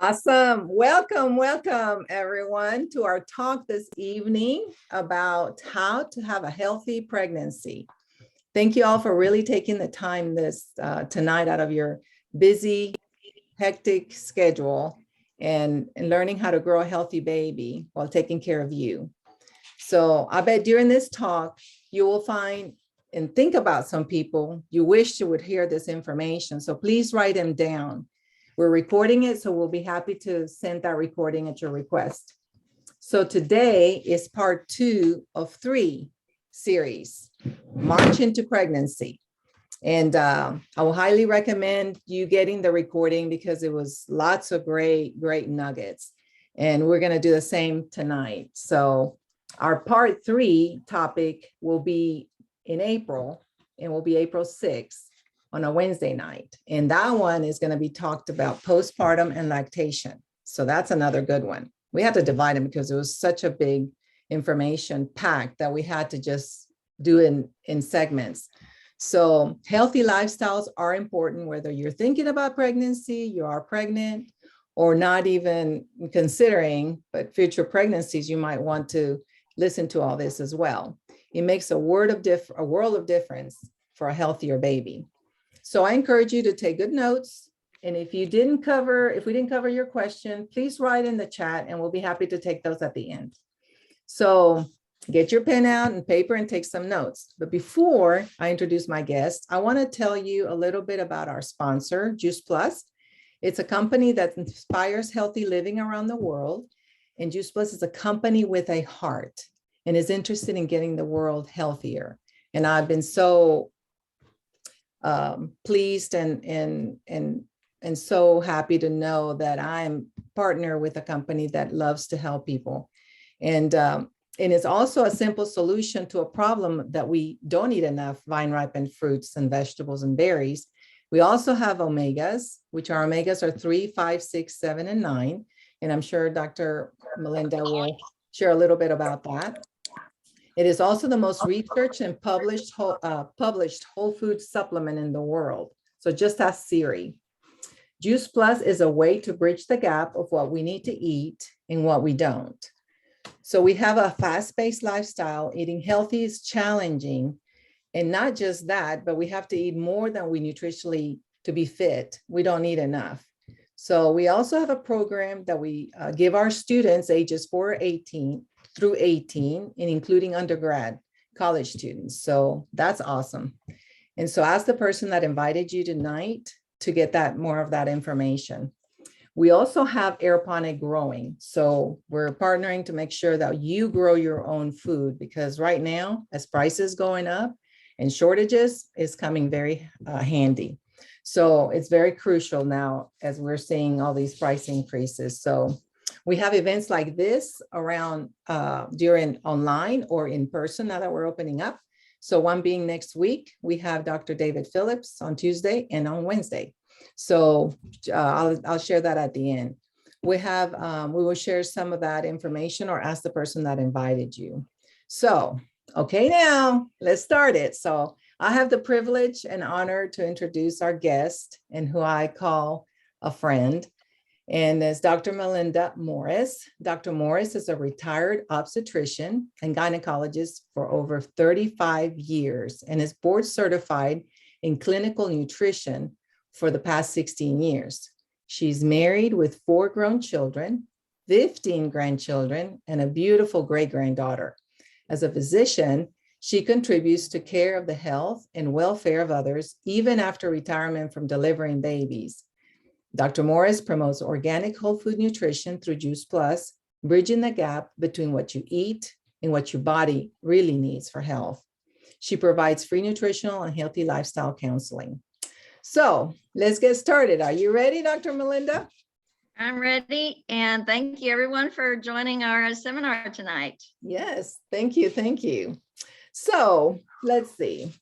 Awesome. Welcome everyone to our talk this evening about how to have a healthy pregnancy. Thank you all for really taking the time tonight out of your busy, hectic schedule and learning how to grow a healthy baby while taking care of you. So I bet during this talk, you will find and think about some people you wish you would hear this information. So please write them down. We're recording it, so we'll be happy to send that recording at your request. So today is part 2 of 3 series, March into Pregnancy. And I will highly recommend you getting the recording because it was lots of great nuggets. And we're going to do the same tonight. So our part 3 topic will be in April, and will be April 6th. On a Wednesday night. And that one is going to be talked about postpartum and lactation. So that's another good one. We had to divide them because it was such a big information pack that we had to just do in segments. So healthy lifestyles are important, whether you're thinking about pregnancy, you are pregnant, or not even considering, but future pregnancies, you might want to listen to all this as well. It makes a world of difference for a healthier baby. So I encourage you to take good notes. And if we didn't cover your question, please write in the chat and we'll be happy to take those at the end. So get your pen out and paper and take some notes. But before I introduce my guest, I want to tell you a little bit about our sponsor, Juice Plus. It's a company that inspires healthy living around the world. And Juice Plus is a company with a heart and is interested in getting the world healthier. And I've been so pleased and so happy to know that I'm partner with a company that loves to help people. And it's also a simple solution to a problem that we don't eat enough vine ripened fruits and vegetables and berries. We also have omegas, which are 3, 5, 6, 7, and 9. And I'm sure Dr. Melinda will share a little bit about that. It is also the most researched and published whole food supplement in the world. So just ask Siri. Juice Plus is a way to bridge the gap of what we need to eat and what we don't. So we have a fast-paced lifestyle. Eating healthy is challenging. And not just that, but we have to eat more than we nutritionally to be fit. We don't eat enough. So we also have a program that we give our students ages 4 through 18, and including undergrad college students. So that's awesome. And so ask the person that invited you tonight to get that more of that information. We also have aeroponic growing. So we're partnering to make sure that you grow your own food, because right now, as prices going up and shortages is coming very handy. So it's very crucial now as we're seeing all these price increases. So we have events like this around during online or in person now that we're opening up. So one being next week, we have Dr. David Phillips on Tuesday and on Wednesday. So I'll share that at the end. We will share some of that information or ask the person that invited you. So, okay, now let's start it. So I have the privilege and honor to introduce our guest and who I call a friend. And that's Dr. Melinda Morris. Dr. Morris is a retired obstetrician and gynecologist for over 35 years and is board certified in clinical nutrition for the past 16 years. She's married with 4 grown children, 15 grandchildren, and a beautiful great-granddaughter. As a physician, she contributes to care of the health and welfare of others, even after retirement from delivering babies. Dr. Morris promotes organic whole food nutrition through Juice Plus, bridging the gap between what you eat and what your body really needs for health. She provides free nutritional and healthy lifestyle counseling. So let's get started. Are you ready, Dr. Melinda? I'm ready. And thank you everyone for joining our seminar tonight. Yes, thank you. Thank you. So let's see.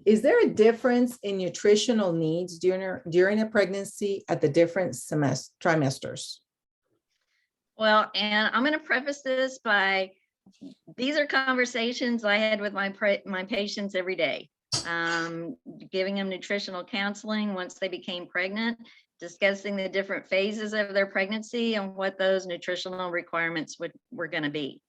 Is there a difference in nutritional needs during a pregnancy at the different trimesters? Well, and I'm going to preface this by, these are conversations I had with my patients every day. giving them nutritional counseling once they became pregnant, discussing the different phases of their pregnancy and what those nutritional requirements were going to be.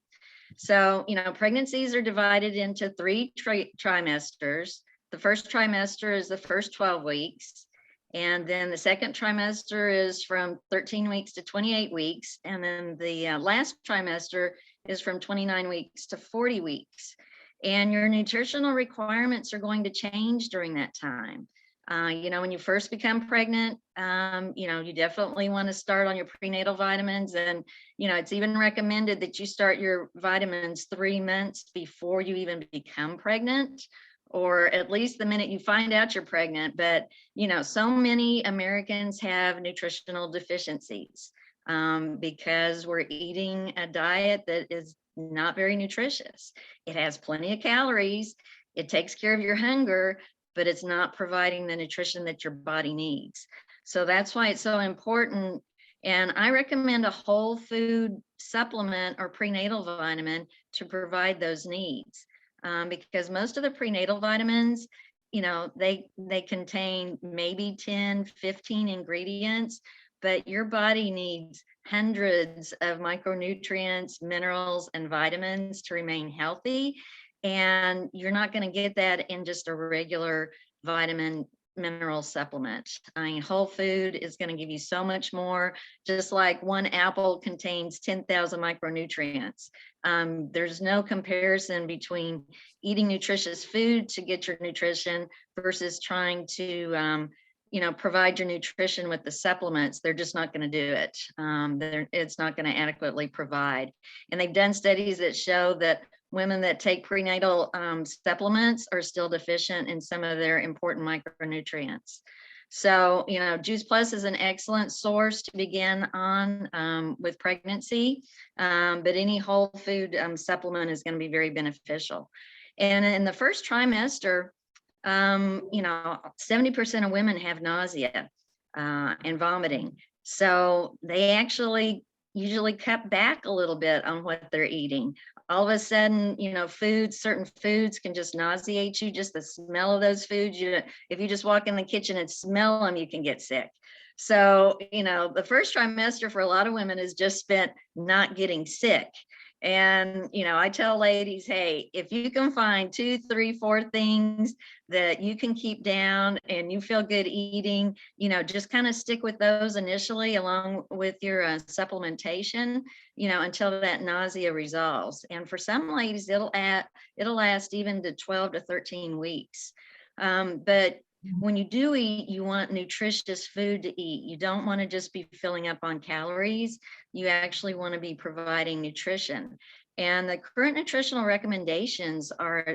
So, pregnancies are divided into 3 trimesters. The first trimester is the first 12 weeks. And then the second trimester is from 13 weeks to 28 weeks. And then the last trimester is from 29 weeks to 40 weeks. And your nutritional requirements are going to change during that time. When you first become pregnant, you definitely want to start on your prenatal vitamins. And, it's even recommended that you start your vitamins 3 months before you even become pregnant, or at least the minute you find out you're pregnant. But, so many Americans have nutritional deficiencies because we're eating a diet that is not very nutritious. It has plenty of calories. It takes care of your hunger, but it's not providing the nutrition that your body needs. So that's why it's so important. And I recommend a whole food supplement or prenatal vitamin to provide those needs. Because most of the prenatal vitamins, they contain maybe 10, 15 ingredients, but your body needs hundreds of micronutrients, minerals, and vitamins to remain healthy. And you're not going to get that in just a regular vitamin mineral supplement. I mean, whole food is going to give you so much more. Just like one apple contains 10,000 micronutrients. There's no comparison between eating nutritious food to get your nutrition versus trying to provide your nutrition with the supplements. They're just not going to do it. It's not going to adequately provide. And they've done studies that show that women that take prenatal supplements are still deficient in some of their important micronutrients. So, Juice Plus is an excellent source to begin on with pregnancy, but any whole food supplement is going to be very beneficial. And in the first trimester, 70% of women have nausea and vomiting. So they actually usually cut back a little bit on what they're eating. All of a sudden, certain foods can just nauseate you. Just the smell of those foods. If you just walk in the kitchen and smell them, you can get sick. So, the first trimester for a lot of women is just spent not getting sick. And, I tell ladies, hey, if you can find 2, 3, 4 things that you can keep down and you feel good eating, just kind of stick with those initially along with your supplementation, until that nausea resolves. And for some ladies, it'll last even to 12 to 13 weeks. But when you do eat, you want nutritious food to eat. You don't want to just be filling up on calories. You actually want to be providing nutrition. And the current nutritional recommendations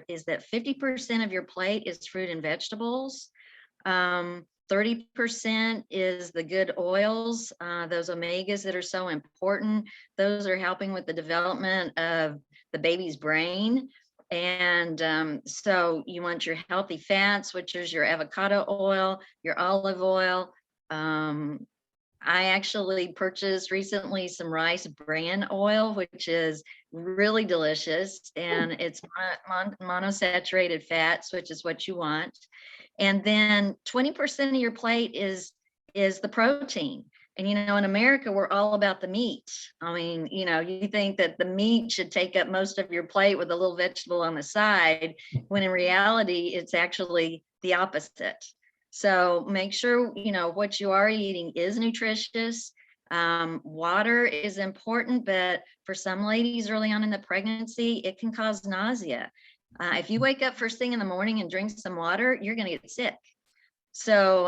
is that 50% of your plate is fruit and vegetables. 30% is the good oils, those omegas that are so important. Those are helping with the development of the baby's brain. And so you want your healthy fats, which is your avocado oil, your olive oil. I actually purchased recently some rice bran oil, which is really delicious, and it's monosaturated fats, which is what you want. And then 20% of your plate is the protein. And, in America, we're all about the meat. I mean, you think that the meat should take up most of your plate with a little vegetable on the side, when in reality, it's actually the opposite. So make sure, what you are eating is nutritious. Water is important, but for some ladies early on in the pregnancy, it can cause nausea. If you wake up first thing in the morning and drink some water, you're going to get sick. So,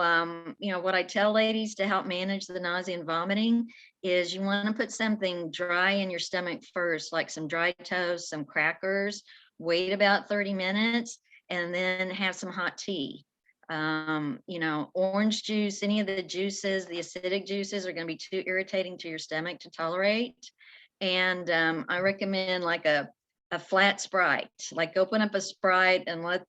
what I tell ladies to help manage the nausea and vomiting is you want to put something dry in your stomach first, like some dry toast, some crackers, wait about 30 minutes, and then have some hot tea. Orange juice, any of the juices, the acidic juices are going to be too irritating to your stomach to tolerate. And I recommend like a flat Sprite, like open up a Sprite and let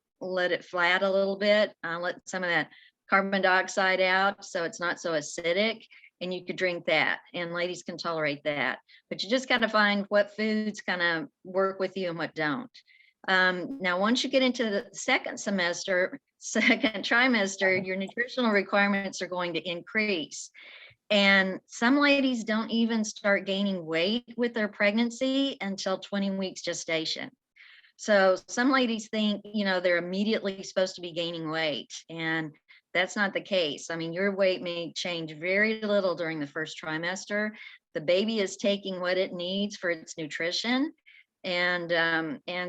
it flat a little bit, let some of that carbon dioxide out so it's not so acidic, and you could drink that, and ladies can tolerate that. But you just got to find what foods kind of work with you and what don't. Now, once you get into the second trimester, your nutritional requirements are going to increase. And some ladies don't even start gaining weight with their pregnancy until 20 weeks gestation. So some ladies think, they're immediately supposed to be gaining weight, and that's not the case. I mean, your weight may change very little during the first trimester. The baby is taking what it needs for its nutrition. And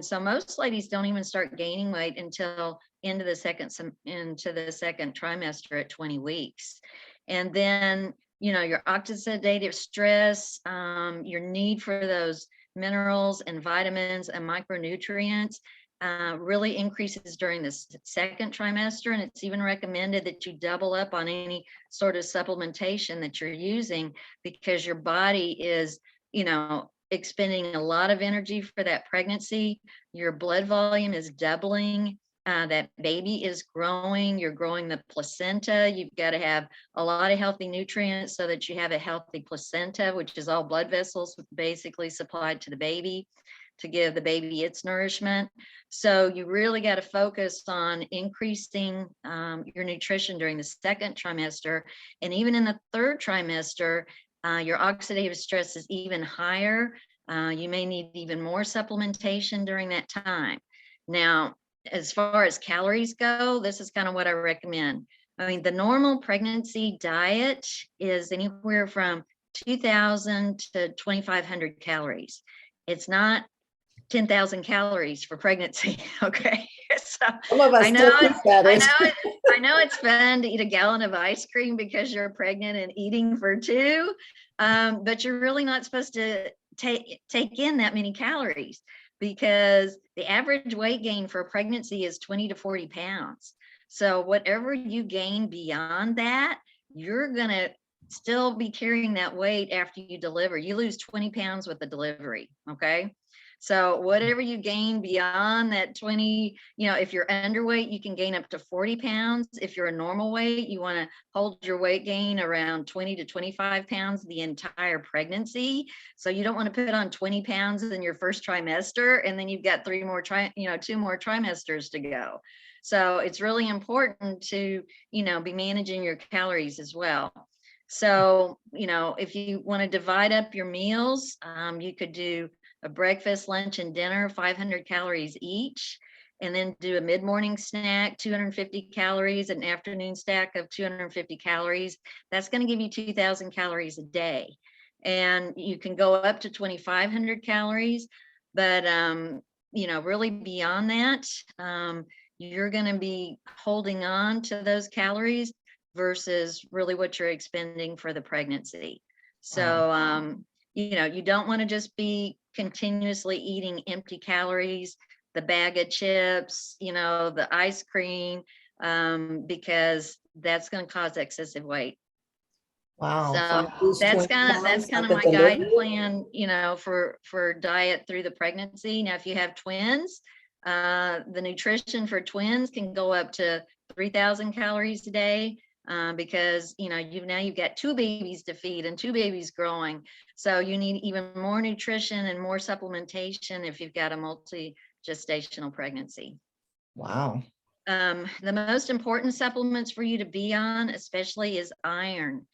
so most ladies don't even start gaining weight until into the second trimester at 20 weeks. And then, your oxidative stress, your need for those minerals and vitamins and micronutrients really increases during the second trimester. And it's even recommended that you double up on any sort of supplementation that you're using, because your body is, expending a lot of energy for that pregnancy. Your blood volume is doubling. That baby is growing. You're growing the placenta. You've got to have a lot of healthy nutrients so that you have a healthy placenta, which is all blood vessels basically supplied to the baby to give the baby its nourishment. So you really got to focus on increasing your nutrition during the second trimester. And even in the third trimester, your oxidative stress is even higher. You may need even more supplementation during that time. Now, as far as calories go, this is kind of what I recommend. I mean, the normal pregnancy diet is anywhere from 2,000 to 2,500 calories. It's not 10,000 calories for pregnancy. Okay. So Some of us I know it's it's fun to eat a gallon of ice cream because you're pregnant and eating for two, but you're really not supposed to take in that many calories, because the average weight gain for a pregnancy is 20 to 40 pounds. So whatever you gain beyond that, you're going to still be carrying that weight after you deliver. You lose 20 pounds with the delivery. Okay. So whatever you gain beyond that 20, if you're underweight, you can gain up to 40 pounds. If you're a normal weight, you want to hold your weight gain around 20 to 25 pounds the entire pregnancy. So you don't want to put on 20 pounds in your first trimester, and then you've got 2 more trimesters to go. So it's really important to, be managing your calories as well. So, if you want to divide up your meals, you could do a breakfast, lunch, and dinner, 500 calories each, and then do a mid-morning snack, 250 calories, an afternoon snack of 250 calories. That's going to give you 2,000 calories a day. And you can go up to 2,500 calories, but, really beyond that, you're going to be holding on to those calories versus really what you're expending for the pregnancy. So, you don't want to just be continuously eating empty calories, the bag of chips, the ice cream, because that's going to cause excessive weight. Wow. So that's kind of my guide plan, for diet through the pregnancy. Now, if you have twins, the nutrition for twins can go up to 3,000 calories a day. Because you've got 2 babies to feed and 2 babies growing, so you need even more nutrition and more supplementation if you've got a multi-gestational pregnancy. Wow. The most important supplements for you to be on, especially, is iron.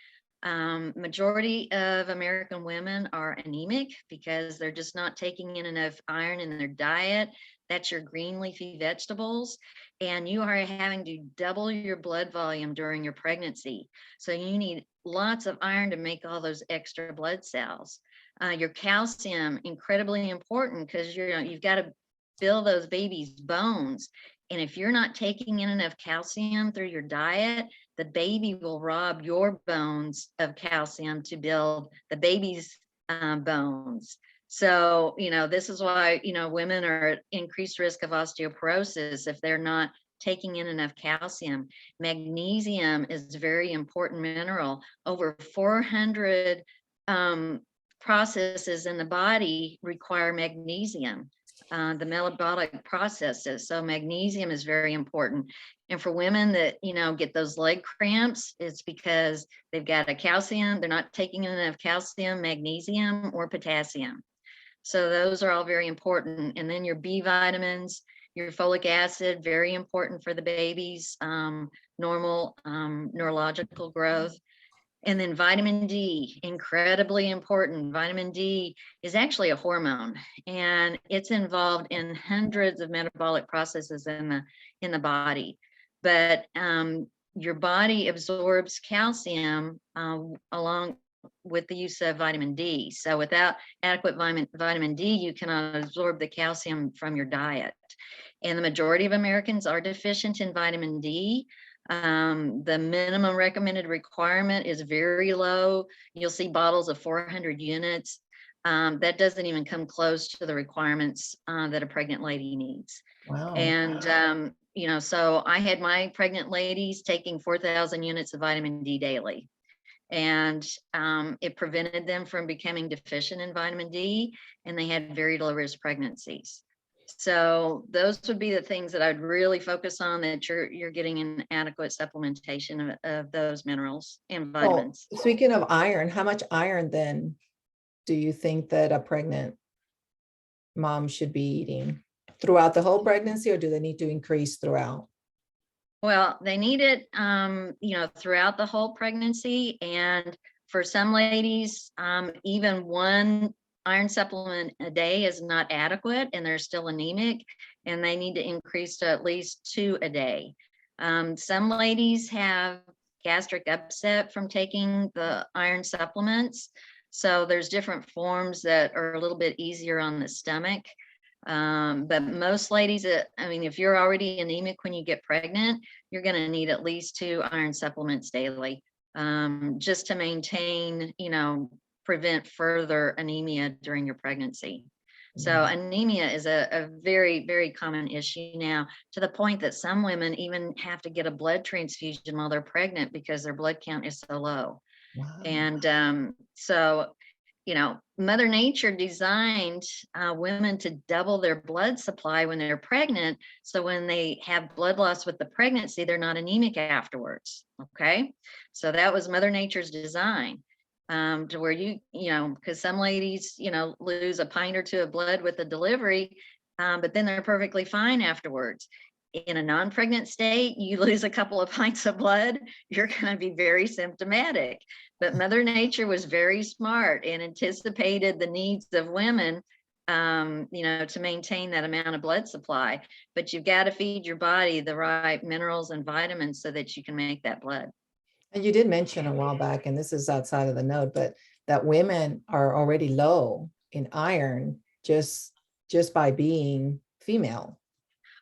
Majority of American women are anemic because they're just not taking in enough iron in their diet. That's your green leafy vegetables. And you are having to double your blood volume during your pregnancy. So you need lots of iron to make all those extra blood cells. Your calcium, incredibly important, because you've got to build those babies' bones. And if you're not taking in enough calcium through your diet, the baby will rob your bones of calcium to build the baby's bones. So, this is why, women are at increased risk of osteoporosis if they're not taking in enough calcium. Magnesium is a very important mineral. Over 400 processes in the body require magnesium, the metabolic processes. So magnesium is very important. And for women that, get those leg cramps, it's because they've got they're not taking in enough calcium, magnesium, or potassium. So those are all very important. And then your B vitamins, your folic acid, very important for the baby's normal neurological growth. And then vitamin D, incredibly important. Vitamin D is actually a hormone, and it's involved in hundreds of metabolic processes in the body. But your body absorbs calcium along with the use of vitamin D. So without adequate vitamin D, you cannot absorb the calcium from your diet. And the majority of Americans are deficient in vitamin D. The minimum recommended requirement is very low. You'll see bottles of 400 units. That doesn't even come close to the requirements that a pregnant lady needs. Wow. And, so I had my pregnant ladies taking 4,000 units of vitamin D daily. And it prevented them from becoming deficient in vitamin D, and they had very low risk pregnancies. So those would be the things that I'd really focus on, that you're getting an adequate supplementation of those minerals and vitamins. Oh, speaking of iron, how much iron then do you think that a pregnant mom should be eating throughout the whole pregnancy, or do they need to increase throughout? Well, they need it, throughout the whole pregnancy. And for some ladies, even one iron supplement a day is not adequate, and they're still anemic, and they need to increase to at least 2 a day. Some ladies have gastric upset from taking the iron supplements. So there's different forms that are a little bit easier on the stomach. But most ladies, if you're already anemic when you get pregnant, you're going to need at least 2 iron supplements daily, just to maintain, prevent further anemia during your pregnancy. So anemia is a very, very common issue now, to the point that some women even have to get a blood transfusion while they're pregnant because their blood count is so low. Wow. And so, Mother Nature designed women to double their blood supply when they're pregnant. So when they have blood loss with the pregnancy, they're not anemic afterwards. Okay. So that was Mother Nature's design, to where because some ladies, lose a pint or 2 of blood with the delivery, but then they're perfectly fine afterwards. In a non-pregnant state, you lose a couple of pints of blood, you're going to be very symptomatic. But Mother Nature was very smart and anticipated the needs of women, to maintain that amount of blood supply. But you've got to feed your body the right minerals and vitamins so that you can make that blood. And you did mention a while back, and this is outside of the note, but that women are already low in iron just by being female.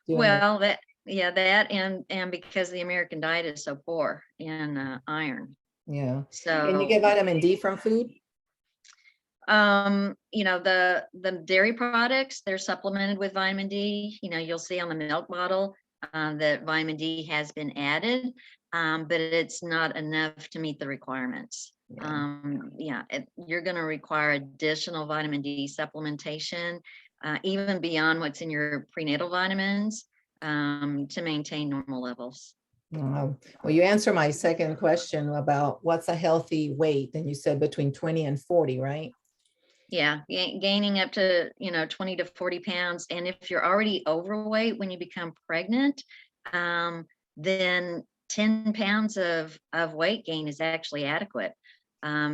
Well, that and because the American diet is so poor in iron. Yeah. So can you get vitamin D from food? The dairy products, they're supplemented with vitamin D. You'll see on the milk bottle that vitamin D has been added, but it's not enough to meet the requirements. You're going to require additional vitamin D supplementation, even beyond what's in your prenatal vitamins, to maintain normal levels. Well, you answer my second question about what's a healthy weight, and you said between 20 and 40, right? Yeah, gaining up to 20 to 40 pounds. And if you're already overweight when you become pregnant, then 10 pounds of weight gain is actually adequate.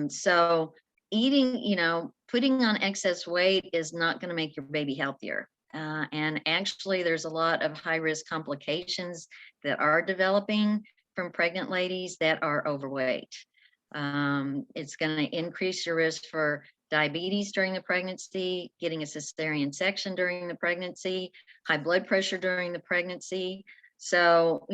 So eating, putting on excess weight is not going to make your baby healthier. And actually, there's a lot of high-risk complications that are developing from pregnant ladies that are overweight. It's going to increase your risk for diabetes during the pregnancy, getting a cesarean section during the pregnancy, high blood pressure during the pregnancy. So,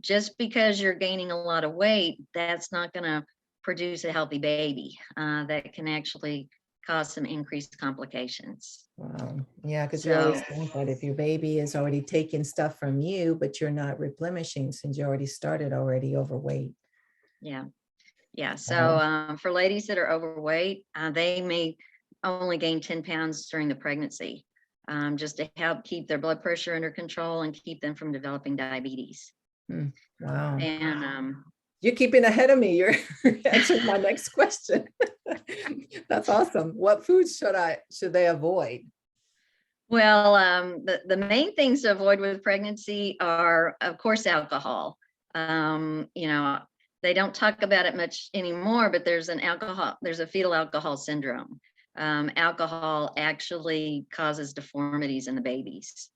just because you're gaining a lot of weight, that's not going to produce a healthy baby. That can actually cause some increased complications. Wow. Yeah, because you always think that if your baby is already taking stuff from you, but you're not replenishing since you already started already overweight. Yeah. So for ladies that are overweight, they may only gain 10 pounds during the pregnancy, just to help keep their blood pressure under control and keep them from developing diabetes. Wow. And you're keeping ahead of me. You're answering my next question. That's awesome. What foods should they avoid? Well, the main things to avoid with pregnancy are, of course, alcohol. You know, they don't talk about it much anymore, but there's a fetal alcohol syndrome. Alcohol actually causes deformities in the babies.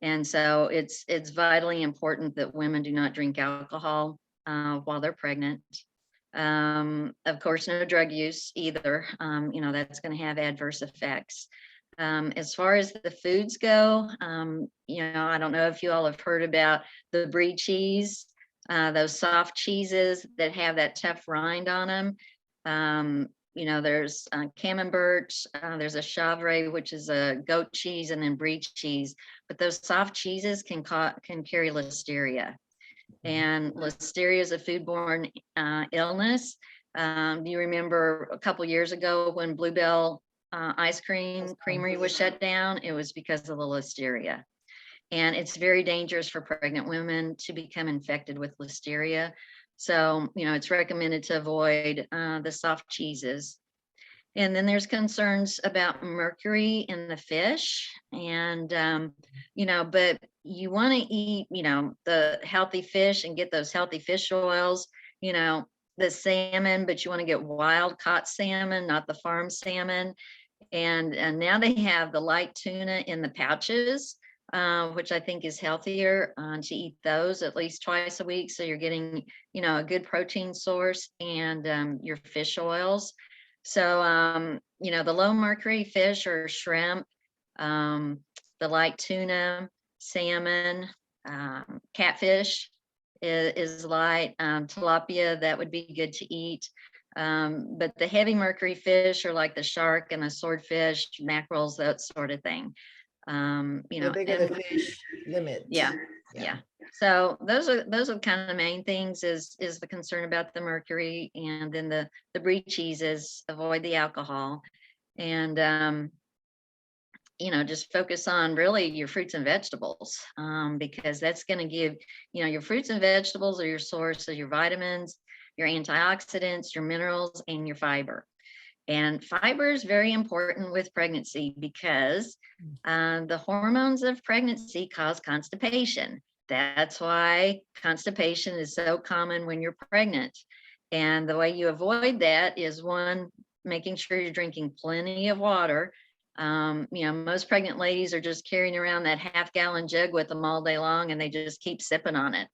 And so it's vitally important that women do not drink alcohol while they're pregnant. Of course, no drug use either. You know, that's going to have adverse effects. As far as the foods go, you know, I don't know if you all have heard about the brie cheese, those soft cheeses that have that tough rind on them. You know, there's camembert, there's a chèvre, which is a goat cheese, and then brie cheese. But those soft cheeses can carry listeria, and listeria is a foodborne illness. Do you remember a couple years ago when Bluebell ice cream creamery was shut down? It was because of the listeria. And it's very dangerous for pregnant women to become infected with listeria. So, you know, it's recommended to avoid the soft cheeses. And then there's concerns about mercury in the fish. And, you know, but you want to eat, you know, the healthy fish and get those healthy fish oils, you know, the salmon, but you want to get wild caught salmon, not the farm salmon. And now they have the light tuna in the pouches, which I think is healthier to eat those at least twice a week. So you're getting, you know, a good protein source and your fish oils. So, you know, the low mercury fish or shrimp, the light tuna, salmon, catfish is light, tilapia, that would be good to eat. But the heavy mercury fish are like the shark and the swordfish, mackerels, that sort of thing. You know, The bigger the fish, limit. yeah. So those are kind of the main things is the concern about the mercury, and then the brie cheeses, avoid the alcohol, and you know, just focus on really your fruits and vegetables, because that's going to give, you know, your fruits and vegetables are your source of your vitamins, your antioxidants, your minerals, and your fiber. And fiber is very important with pregnancy because the hormones of pregnancy cause constipation. That's why constipation is so common when you're pregnant. And the way you avoid that is, one, making sure you're drinking plenty of water. You know, most pregnant ladies are just carrying around that half-gallon jug with them all day long, and they just keep sipping on it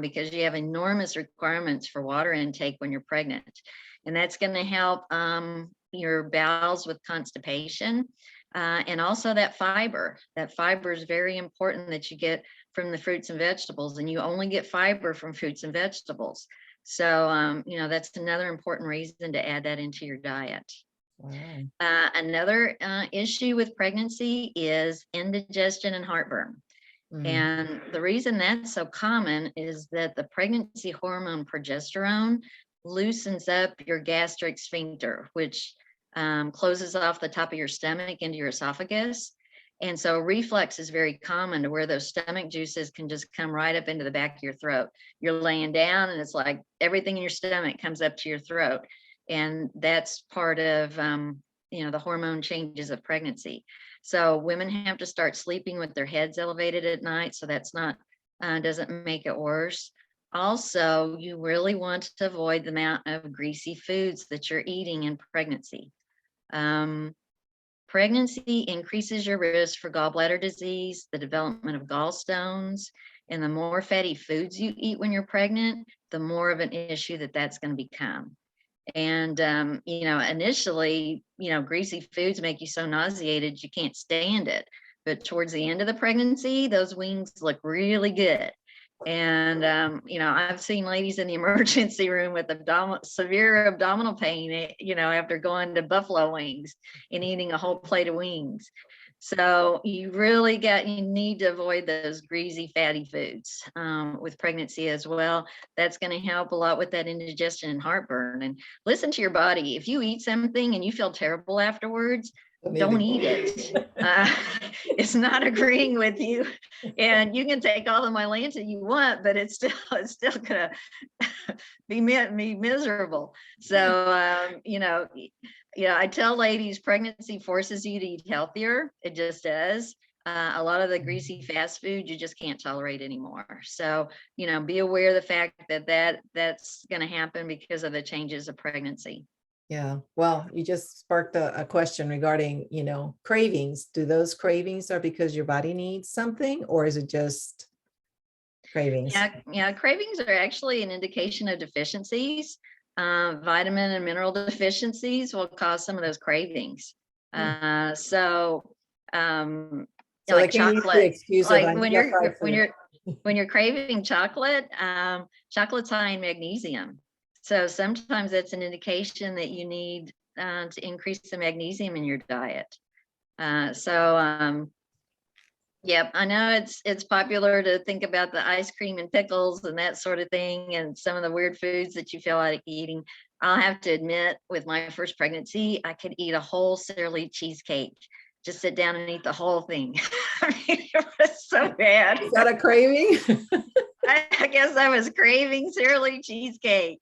because you have enormous requirements for water intake when you're pregnant. And that's going to help your bowels with constipation. And also that fiber. That fiber is very important that you get from the fruits and vegetables, and you only get fiber from fruits and vegetables. So, you know, that's another important reason to add that into your diet. Wow. Another issue with pregnancy is indigestion and heartburn. And the reason that's so common is that the pregnancy hormone progesterone loosens up your gastric sphincter, which closes off the top of your stomach into your esophagus. And so reflux is very common, to where those stomach juices can just come right up into the back of your throat. You're laying down and it's like everything in your stomach comes up to your throat. And that's part of, you know, the hormone changes of pregnancy. So women have to start sleeping with their heads elevated at night, so that's not, doesn't make it worse. Also, you really want to avoid the amount of greasy foods that you're eating in pregnancy. Pregnancy increases your risk for gallbladder disease, the development of gallstones, and the more fatty foods you eat when you're pregnant, the more of an issue that's going to become. And, you know, initially, you know, greasy foods make you so nauseated you can't stand it. But towards the end of the pregnancy, those wings look really good. And, you know, I've seen ladies in the emergency room with severe abdominal pain, you know, after going to buffalo wings and eating a whole plate of wings. So you need to avoid those greasy, fatty foods with pregnancy as well. That's going to help a lot with that indigestion and heartburn. And listen to your body. If you eat something and you feel terrible afterwards, don't eat it. It's not agreeing with you, and you can take all the Mylanta you want, but it's still gonna be miserable. So I tell ladies, pregnancy forces you to eat healthier. It just does. A lot of the greasy fast food you just can't tolerate anymore. So be aware of the fact that's going to happen because of the changes of pregnancy. Yeah, well, you just sparked a question regarding, cravings. Do those cravings are because your body needs something, or is it just cravings? Yeah, cravings are actually an indication of deficiencies. Vitamin and mineral deficiencies will cause some of those cravings. So Like they can't use the chocolate, excuse of like I need a fried food. when you're craving chocolate, chocolate's high in magnesium. So sometimes that's an indication that you need to increase the magnesium in your diet. Yep, I know it's popular to think about the ice cream and pickles and that sort of thing, and some of the weird foods that you feel like eating. I'll have to admit, with my first pregnancy, I could eat a whole Sara Lee cheesecake. Just sit down and eat the whole thing. I mean, it was so bad. Is that a craving? I guess I was craving Sara Lee cheesecake,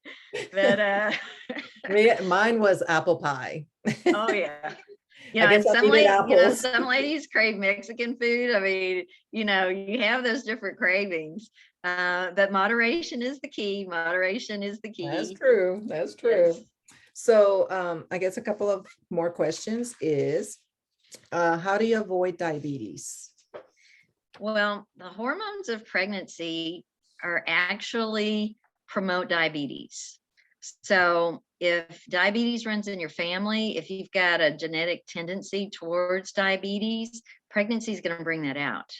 but Mine was apple pie. oh yeah. I guess Some ladies crave Mexican food. I mean, you have those different cravings. But moderation is the key. Moderation is the key. That's true. That's true. Yes. So I guess a couple of more questions is, how do you avoid diabetes? Well, the hormones of pregnancy are actually promote diabetes. So if diabetes runs in your family, if you've got a genetic tendency towards diabetes, pregnancy is going to bring that out.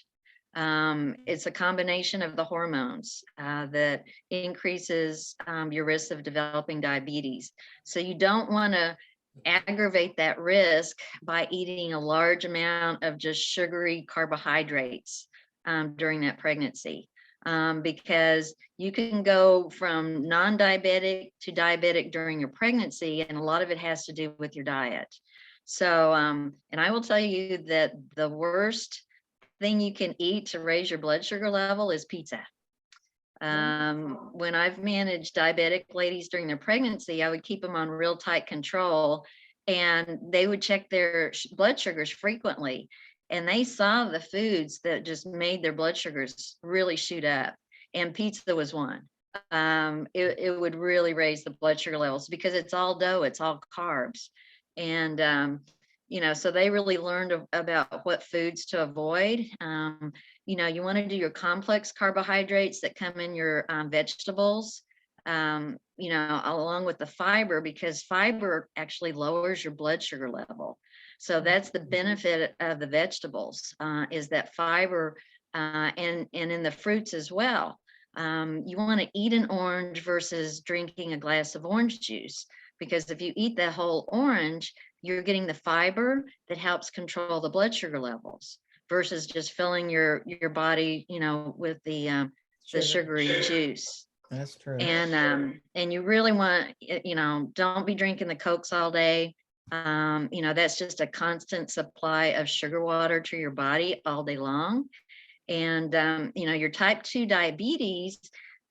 It's a combination of the hormones that increases your risk of developing diabetes. So you don't want to aggravate that risk by eating a large amount of just sugary carbohydrates during that pregnancy. Because you can go from non-diabetic to diabetic during your pregnancy, and a lot of it has to do with your diet. So, and I will tell you that the worst thing you can eat to raise your blood sugar level is pizza. When I've managed diabetic ladies during their pregnancy, I would keep them on real tight control, and they would check their blood sugars frequently. And they saw the foods that just made their blood sugars really shoot up. And pizza was one. It would really raise the blood sugar levels because it's all dough, it's all carbs. And, so they really learned about what foods to avoid. You want to do your complex carbohydrates that come in your vegetables, along with the fiber, because fiber actually lowers your blood sugar level. So that's the benefit of the vegetables, is that fiber, and in the fruits as well. You want to eat an orange versus drinking a glass of orange juice, because if you eat the whole orange, you're getting the fiber that helps control the blood sugar levels versus just filling your body, with the sugary juice. That's true. And you really want, don't be drinking the Cokes all day. That's just a constant supply of sugar water to your body all day long. And, your type 2 diabetes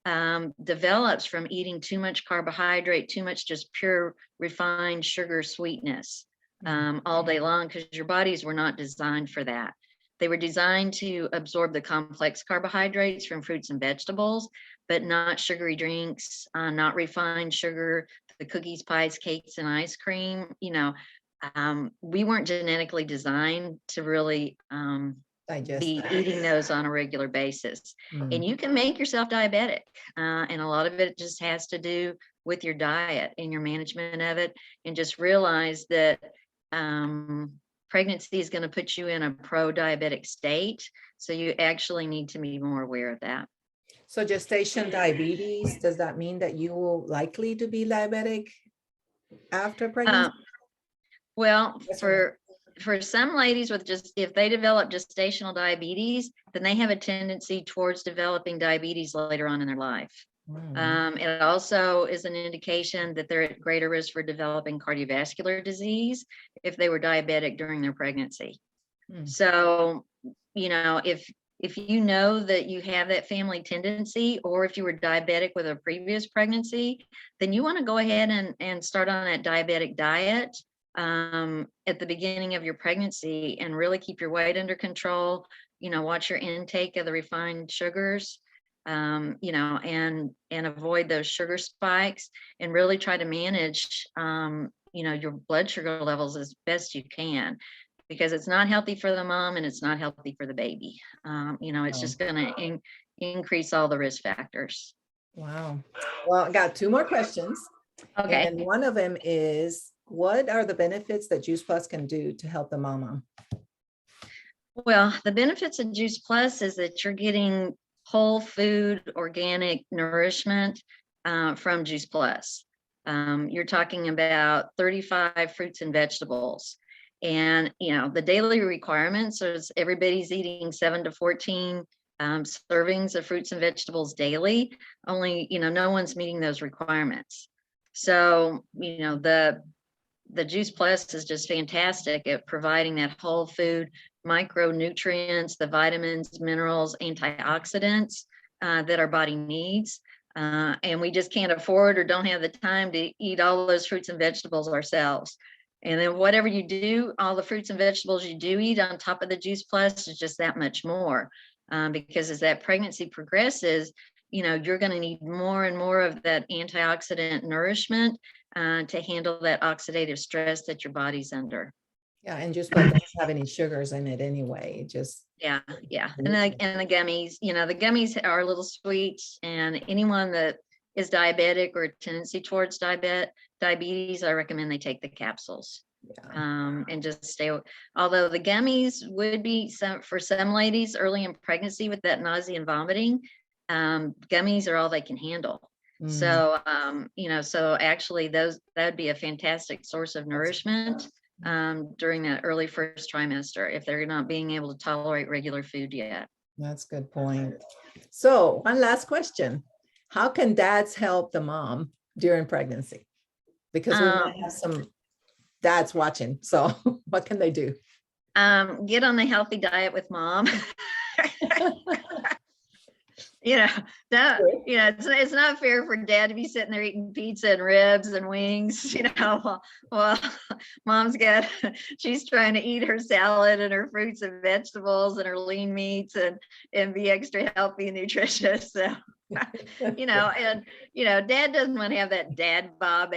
develops from eating too much carbohydrate, too much just pure refined sugar sweetness all day long, because your bodies were not designed for that. They were designed to absorb the complex carbohydrates from fruits and vegetables, but not sugary drinks, not refined sugar, the cookies, pies, cakes, and ice cream. We weren't genetically designed to really be eating those on a regular basis. And you can make yourself diabetic. And a lot of it just has to do with your diet and your management of it. And just realize that pregnancy is going to put you in a pro-diabetic state. So you actually need to be more aware of that. So gestation diabetes, does that mean that you will likely to be diabetic after pregnancy? Well, for some ladies with if they develop gestational diabetes, then they have a tendency towards developing diabetes later on in their life. It also is an indication that they're at greater risk for developing cardiovascular disease if they were diabetic during their pregnancy. So, if you know that you have that family tendency, or if you were diabetic with a previous pregnancy, then you want to go ahead and start on that diabetic diet at the beginning of your pregnancy and really keep your weight under control. Watch your intake of the refined sugars, and avoid those sugar spikes, and really try to manage, your blood sugar levels as best you can, because it's not healthy for the mom and it's not healthy for the baby. It's just going to increase all the risk factors. Wow. Well, I got 2 more questions. Okay. And one of them is, what are the benefits that Juice Plus can do to help the mama? Well, the benefits of Juice Plus is that you're getting whole food, organic nourishment from Juice Plus. You're talking about 35 fruits and vegetables. And, the daily requirements is everybody's eating 7 to 14 servings of fruits and vegetables daily. Only, no one's meeting those requirements. So, the Juice Plus is just fantastic at providing that whole food micronutrients, the vitamins, minerals, antioxidants that our body needs. And we just can't afford or don't have the time to eat all those fruits and vegetables ourselves. And then whatever you do, all the fruits and vegetables you do eat on top of the Juice Plus is just that much more. Because as that pregnancy progresses, you're going to need more and more of that antioxidant nourishment to handle that oxidative stress that your body's under. Yeah, and Juice Plus doesn't have any sugars in it anyway. Just yeah. And the gummies, the gummies are a little sweet, and anyone that is diabetic or a tendency towards diabetes, I recommend they take the capsules. And just stay. Although the gummies would be for some ladies early in pregnancy with that nausea and vomiting, gummies are all they can handle. So, so actually that'd be a fantastic source of nourishment during that early first trimester if they're not being able to tolerate regular food yet. That's a good point. So one last question. How can dads help the mom during pregnancy? Because we might have some dads watching. So what can they do? Get on the healthy diet with mom. It's not fair for dad to be sitting there eating pizza and ribs and wings, well, she's trying to eat her salad and her fruits and vegetables and her lean meats and be extra healthy and nutritious. So, dad doesn't want to have that dad bob,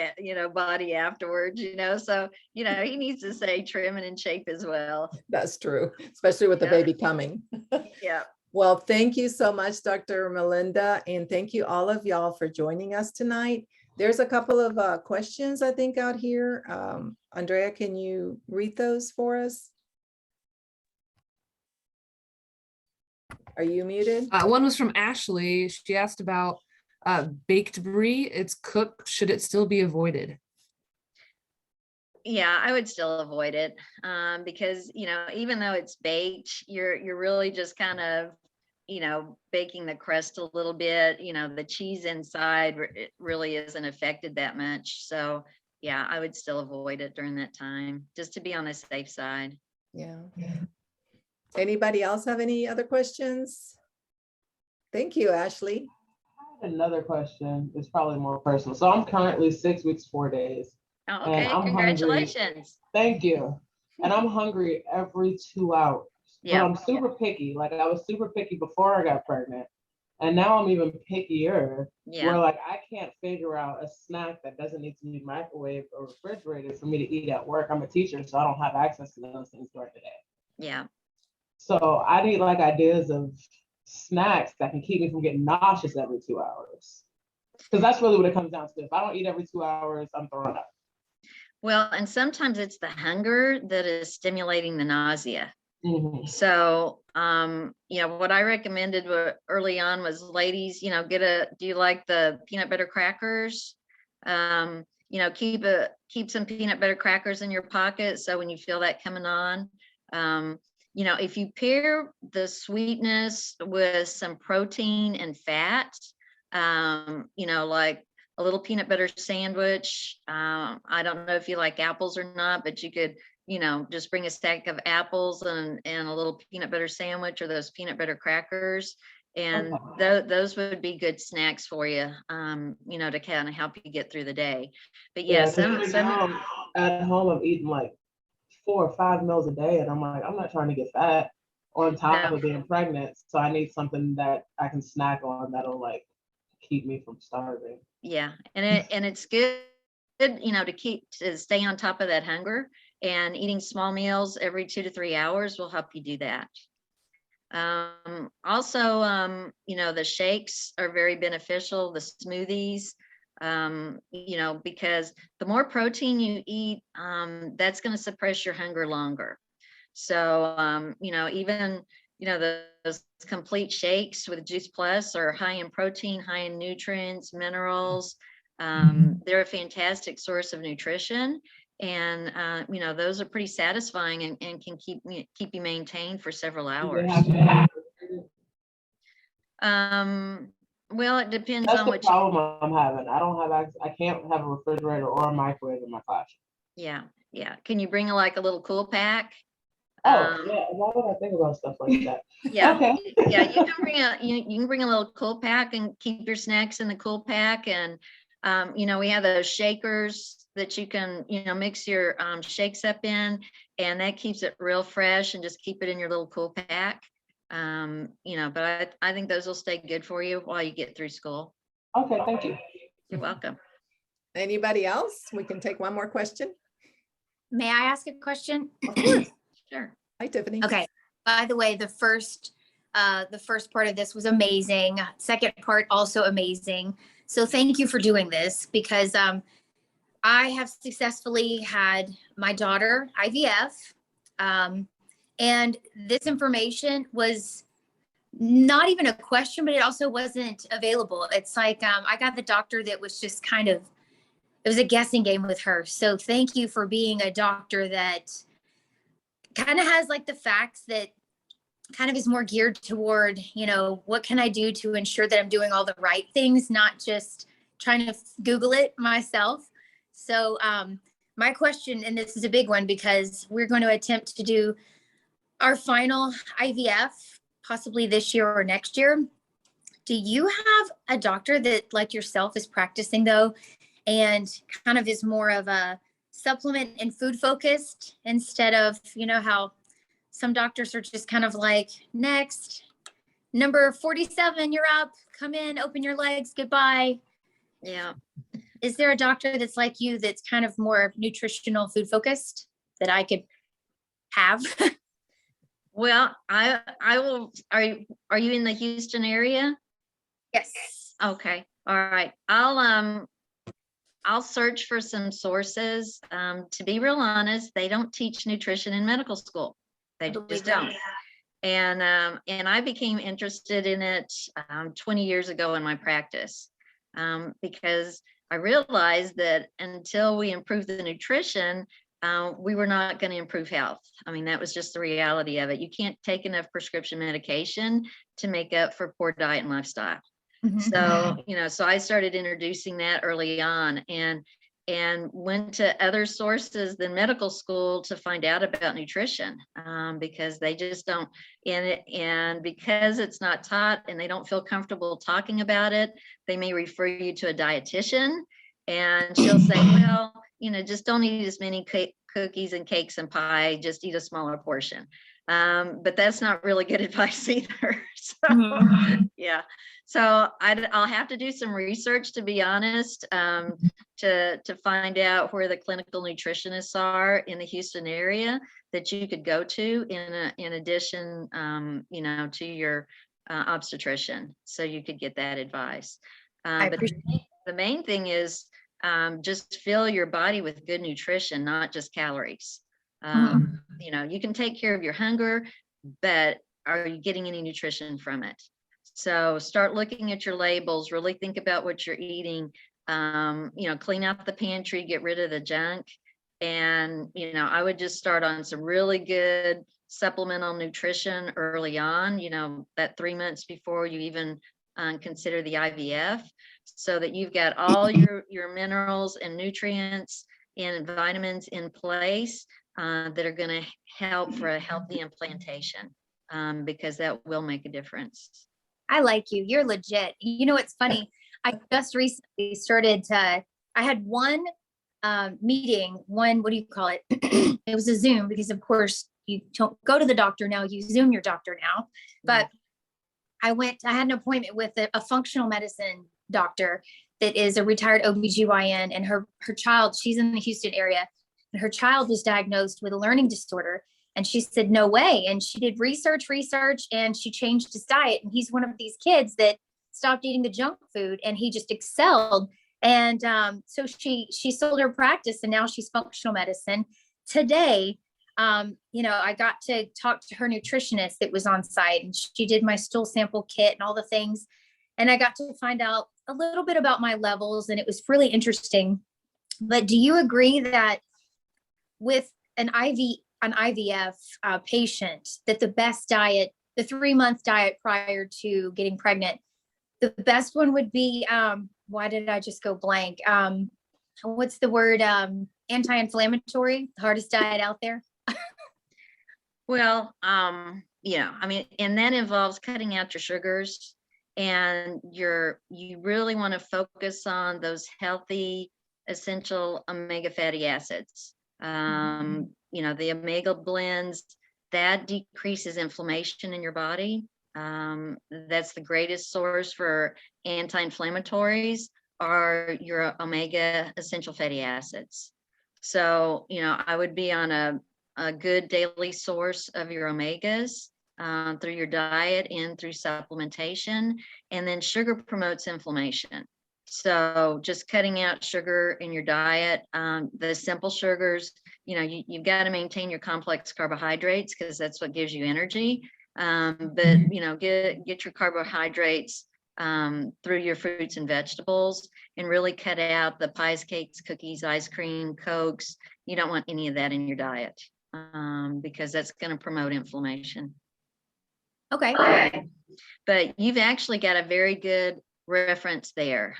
body afterwards, so, he needs to stay trim and in shape as well. That's true, especially with the baby coming. Yeah. Well, thank you so much, Dr. Melinda, and thank you all of y'all for joining us tonight. There's a couple of questions, I think, out here. Andrea, can you read those for us? Are you muted? One was from Ashley. She asked about baked brie. It's cooked. Should it still be avoided? Yeah, I would still avoid it because, even though it's baked, you're really just kind of, baking the crust a little bit. The cheese inside it really isn't affected that much. So yeah, I would still avoid it during that time just to be on the safe side. Yeah. Anybody else have any other questions? Thank you, Ashley. I have another question. It's probably more personal. So I'm currently 6 weeks, 4 days. Oh, okay. Congratulations. Hungry. Thank you. And I'm hungry every 2 hours. Yeah. But I'm super picky. Like I was super picky before I got pregnant. And now I'm even pickier. Yeah. Where like I can't figure out a snack that doesn't need to be microwaved or refrigerated for me to eat at work. I'm a teacher, so I don't have access to those things during the day. Yeah. So I need like ideas of snacks that can keep me from getting nauseous every 2 hours. Because that's really what it comes down to. If I don't eat every 2 hours, I'm throwing up. Well, and sometimes it's the hunger that is stimulating the nausea. Mm-hmm. So, what I recommended early on was, ladies, do you like the peanut butter crackers? Keep some peanut butter crackers in your pocket. So when you feel that coming on, if you pair the sweetness with some protein and fat, You know, like a little peanut butter sandwich. I don't know if you like apples or not, but you could, you know, just bring a stack of apples and a little peanut butter sandwich, or those peanut butter crackers. And those would be good snacks for you, you know, to kind of help you get through the day. But yeah, at home I'm eating like 4 or 5 meals a day, and I'm like, I'm not trying to get fat on top of being pregnant, so I need something that I can snack on that'll like keep me from starving. Yeah, and it's good, you know, to stay on top of that hunger, and eating small meals every 2 to 3 hours will help you do that. Also, you know, the shakes are very beneficial, the smoothies, you know, because the more protein you eat, that's going to suppress your hunger longer. So, you know, even, you know, those complete shakes with Juice Plus are high in protein, high in nutrients, minerals. They're a fantastic source of nutrition. And, you know, those are pretty satisfying and can keep you maintained for several hours. Well, it depends on what problem I'm having. I can't have a refrigerator or a microwave in my classroom. Yeah. Can you bring like a little cool pack? Yeah. Why would I think about stuff like that? Yeah. Okay. Yeah, you can bring a little cool pack and keep your snacks in the cool pack. And you know, we have those shakers that you can, you know, mix your shakes up in, and that keeps it real fresh, and just keep it in your little cool pack. You know, but I think those will stay good for you while you get through school. Okay, thank you. You're welcome. Anybody else? We can take one more question. May I ask a question? Of course. Sure. Hi, Tiffany. Okay. By the way, the first part of this was amazing. Second part also amazing. So thank you for doing this, because I have successfully had my daughter IVF, and this information was not even a question, but it also wasn't available. It's like I got the doctor that was just kind of, it was a guessing game with her. So thank you for being a doctor that kind of has like the facts, that kind of is more geared toward, you know, what can I do to ensure that I'm doing all the right things, not just trying to Google it myself. So my question, and this is a big one because we're going to attempt to do our final IVF possibly this year or next year. Do you have a doctor that, like yourself, is practicing though, and kind of is more of a supplement and food focused, instead of, you know, how some doctors are just kind of like, next, number 47, you're up, come in, open your legs, goodbye. Yeah. Is there a doctor that's like you, that's kind of more nutritional, food focused, that I could have? Well, I will. Are you in the Houston area? Yes. Okay. All right. I'll search for some sources. To be real honest, they don't teach nutrition in medical school. They just don't. And I became interested in it 20 years ago in my practice, because I realized that until we improved the nutrition, we were not going to improve health. I mean, that was just the reality of it. You can't take enough prescription medication to make up for poor diet and lifestyle. Mm-hmm. So, you know, so I started introducing that early on, and went to other sources than medical school to find out about nutrition, because they just don't, and because it's not taught and they don't feel comfortable talking about it, they may refer you to a dietitian, and she'll say, well, you know, just don't eat as many cookies and cakes and pie, just eat a smaller portion. But that's not really good advice either. So, yeah. So I'll have to do some research, to be honest, to find out where the clinical nutritionists are in the Houston area that you could go to in addition, you know, to your obstetrician, so you could get that advice. But the main thing is just fill your body with good nutrition, not just calories. You know, you can take care of your hunger, but are you getting any nutrition from it? So start looking at your labels, really think about what you're eating, you know, clean out the pantry, get rid of the junk. And, you know, I would just start on some really good supplemental nutrition early on, you know, that 3 months before you even consider the IVF, so that you've got all your minerals and nutrients and vitamins in place that are going to help for a healthy implantation, because that will make a difference. I like you. You're legit. You know, it's funny. I just recently started to, I had one meeting, what do you call it? It was a Zoom, because of course you don't go to the doctor now, you Zoom your doctor now. But I had an appointment with a functional medicine doctor that is a retired OBGYN, and her child, she's in the Houston area, and her child was diagnosed with a learning disorder. And she said, no way. And she did research, and she changed his diet. And he's one of these kids that stopped eating the junk food, and he just excelled. And so she sold her practice, and now she's functional medicine. Today, I got to talk to her nutritionist that was on site, and she did my stool sample kit and all the things. And I got to find out a little bit about my levels, and it was really interesting. But do you agree that with an IVF patient, that the best diet, the 3-month diet prior to getting pregnant, the best one would be, why did I just go blank? What's the word? Anti-inflammatory, the hardest diet out there. Well, and that involves cutting out your sugars, and you really want to focus on those healthy, essential omega fatty acids. The omega blends, that decreases inflammation in your body. That's the greatest source for anti-inflammatories, are your omega essential fatty acids. So, I would be on a good daily source of your omegas through your diet and through supplementation. And then sugar promotes inflammation. So just cutting out sugar in your diet, the simple sugars, you've got to maintain your complex carbohydrates, because that's what gives you energy. But get your carbohydrates through your fruits and vegetables, and really cut out the pies, cakes, cookies, ice cream, Cokes. You don't want any of that in your diet, because that's going to promote inflammation. Okay. But you've actually got a very good reference there.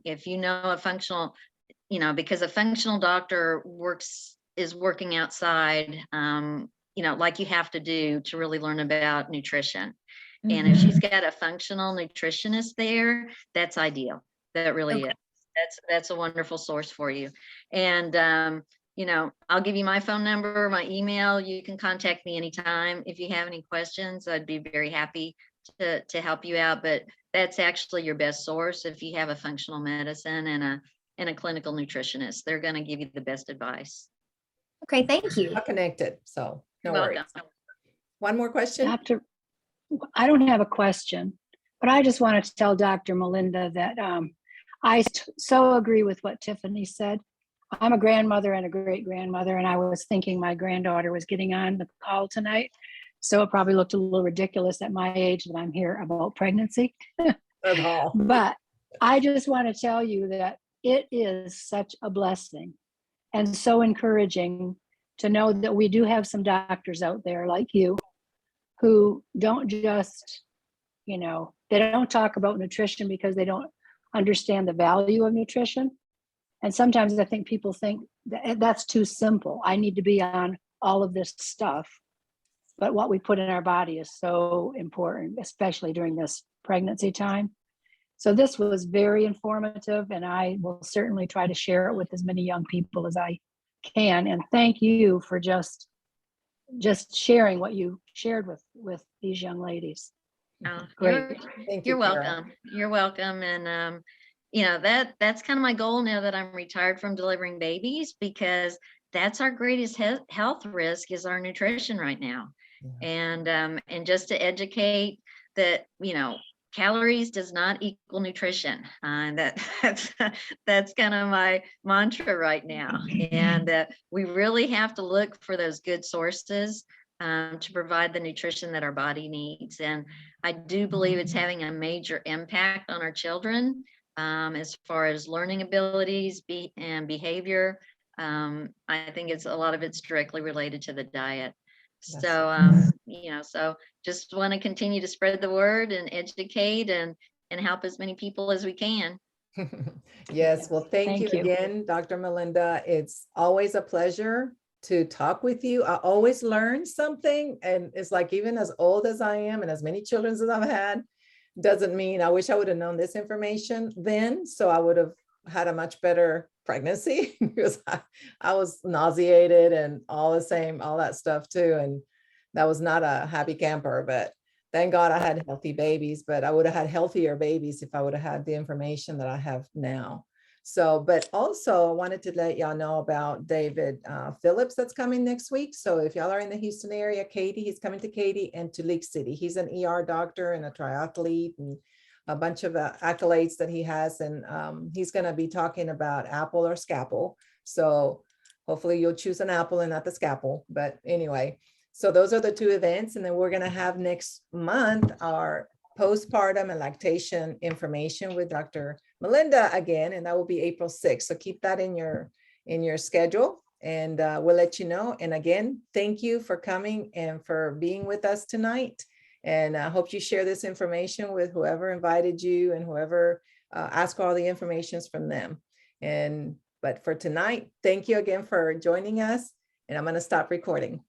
If you know a functional, because a functional doctor is working outside, like you have to do to really learn about nutrition. Mm-hmm. And if she's got a functional nutritionist there, that's ideal. That really is. That's a wonderful source for you. And I'll give you my phone number, my email. You can contact me anytime if you have any questions. I'd be very happy to help you out. But that's actually your best source. If you have a functional medicine and a clinical nutritionist, they're going to give you the best advice. Okay, thank you. Not connected, so no You're worries. welcome. One more question? I don't have a question, but I just want to tell Dr. Melinda that I so agree with what Tiffany said. I'm a grandmother and a great-grandmother, and I was thinking my granddaughter was getting on the call tonight. So it probably looked a little ridiculous at my age that I'm here about pregnancy. But I just want to tell you that it is such a blessing and so encouraging to know that we do have some doctors out there like you who don't just, they don't talk about nutrition because they don't understand the value of nutrition. And sometimes I think people think that's too simple. I need to be on all of this stuff. But what we put in our body is so important, especially during this pregnancy time. So this was very informative, and I will certainly try to share it with as many young people as I can. And thank you for just sharing what you shared with these young ladies. Oh, great. You're welcome. You're welcome. And that's kind of my goal now that I'm retired from delivering babies, because that's our greatest health risk is our nutrition right now. Yeah. And just to educate that, calories does not equal nutrition. That's kind of my mantra right now. And we really have to look for those good sources to provide the nutrition that our body needs. And I do believe it's having a major impact on our children as far as learning abilities and behavior. I think a lot of it's directly related to the diet. So, so just want to continue to spread the word and educate and and help as many people as we can. Yes, well, thank you Thank you. again, Dr. Melinda. It's always a pleasure to talk with you. I always learn something, and it's like, even as old as I am and as many children as I've had, doesn't mean I wish I would have known this information then, so I would have had a much better pregnancy because I was nauseated and all that stuff too. And that was not a happy camper, but thank God I had healthy babies, but I would have had healthier babies if I would have had the information that I have now. So, but also I wanted to let y'all know about David Phillips that's coming next week. So if y'all are in the Houston area, Katy, he's coming to Katy and to League City. He's an ER doctor and a triathlete and a bunch of accolades that he has. And he's going to be talking about apple or scalpel. So hopefully you'll choose an apple and not the scalpel. But anyway, so those are the two events. And then we're going to have next month our postpartum and lactation information with Dr. Melinda again, and that will be April 6th. So keep that in your schedule, and we'll let you know. And again, thank you for coming and for being with us tonight. And I hope you share this information with whoever invited you and whoever asked all the information from them. But for tonight, thank you again for joining us. And I'm going to stop recording.